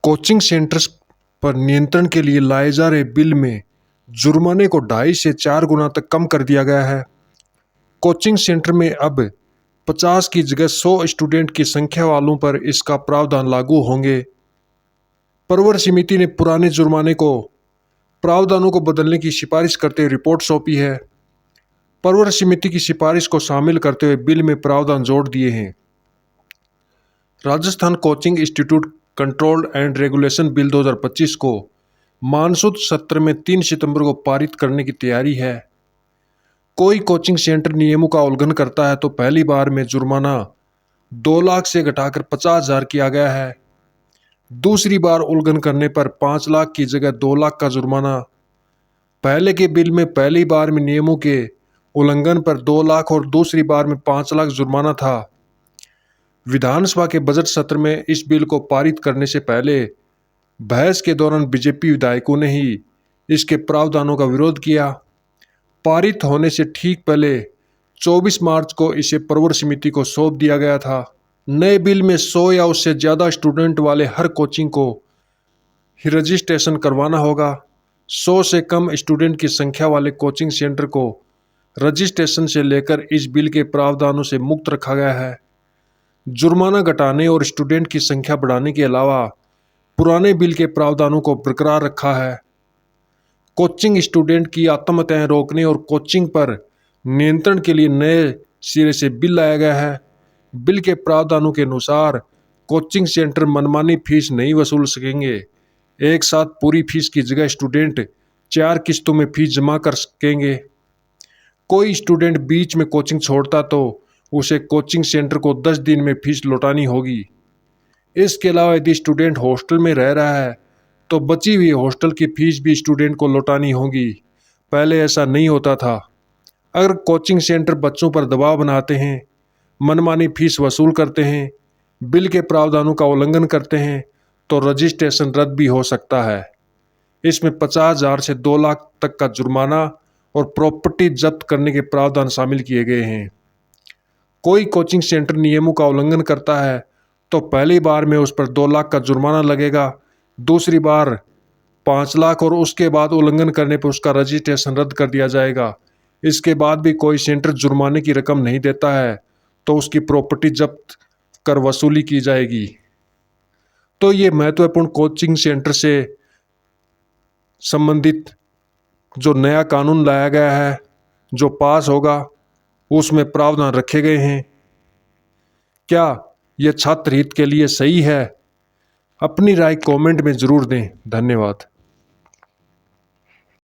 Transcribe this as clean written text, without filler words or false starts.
Coaching centres पर नियंत्रण के लिए लाए जा रहे बिल में जुर्माने को 2.5 से 4 गुना तक कम कर दिया गया है। कोचिंग सेंटर में अब 50 की जगह 100 स्टूडेंट की संख्या वालों पर इसका प्रावधान लागू होंगे। प्रवर समिति ने पुराने जुर्माने को प्रावधानों को बदलने की सिफारिश करते हुए रिपोर्ट सौंपी है। प्रवर समिति की सिफारिश को शामिल करते हुए बिल में प्रावधान जोड़ दिए हैं। Rajasthan coaching institute control and regulation bill 2025 को मानसून सत्र में 3 सितंबर को पारित करने की तैयारी है। कोई कोचिंग सेंटर नियमों का उल्लंघन करता है तो पहली बार में जुर्माना 2 लाख से घटाकर 50,000 किया गया है। दूसरी बार उल्लंघन करने पर 5 लाख की जगह 2 लाख का जुर्माना। पहले के बिल में पहली बार में नियमों के उल्लंघन पर 2 लाख और दूसरी बार में 5 लाख जुर्माना था। विधानसभा के बजट सत्र में इस बिल को पारित करने से पहले बहस के दौरान बीजेपी विधायकों ने ही इसके प्रावधानों का विरोध किया। पारित होने से ठीक पहले 24 मार्च को इसे प्रवर समिति को सौंप दिया गया था। नए बिल में 100 या उससे ज़्यादा स्टूडेंट वाले हर कोचिंग को ही रजिस्ट्रेशन करवाना होगा। 100 से कम स्टूडेंट की संख्या वाले कोचिंग सेंटर को रजिस्ट्रेशन से लेकर इस बिल के प्रावधानों से मुक्त रखा गया है। जुर्माना घटाने और स्टूडेंट की संख्या बढ़ाने के अलावा पुराने बिल के प्रावधानों को बरकरार रखा है। कोचिंग स्टूडेंट की आत्महत्याएं रोकने और कोचिंग पर नियंत्रण के लिए नए सिरे से बिल लाया गया है। बिल के प्रावधानों के अनुसार कोचिंग सेंटर मनमानी फीस नहीं वसूल सकेंगे। एक साथ पूरी फीस की जगह स्टूडेंट 4 किस्तों में फीस जमा कर सकेंगे। कोई स्टूडेंट बीच में कोचिंग छोड़ता तो उसे कोचिंग सेंटर को 10 दिन में फीस लौटानी होगी। इसके अलावा यदि स्टूडेंट हॉस्टल में रह रहा है तो बची हुई हॉस्टल की फीस भी स्टूडेंट को लौटानी होगी। पहले ऐसा नहीं होता था। अगर कोचिंग सेंटर बच्चों पर दबाव बनाते हैं, मनमानी फीस वसूल करते हैं, बिल के प्रावधानों का उल्लंघन करते हैं तो रजिस्ट्रेशन रद्द भी हो सकता है। इसमें 50,000 से 2 लाख तक का जुर्माना और प्रॉपर्टी जब्त करने के प्रावधान शामिल किए गए हैं। कोई कोचिंग सेंटर नियमों का उल्लंघन करता है तो पहली बार में उस पर 2 लाख का जुर्माना लगेगा, दूसरी बार 5 लाख और उसके बाद उल्लंघन करने पर उसका रजिस्ट्रेशन रद्द कर दिया जाएगा। इसके बाद भी कोई सेंटर जुर्माने की रकम नहीं देता है तो उसकी प्रॉपर्टी जब्त कर वसूली की जाएगी। तो ये महत्वपूर्ण कोचिंग सेंटर से संबंधित जो नया कानून लाया गया है, जो पास होगा, उसमें प्रावधान रखे गए हैं। क्या यह छात्र हित के लिए सही है? अपनी राय कमेंट में ज़रूर दें। धन्यवाद।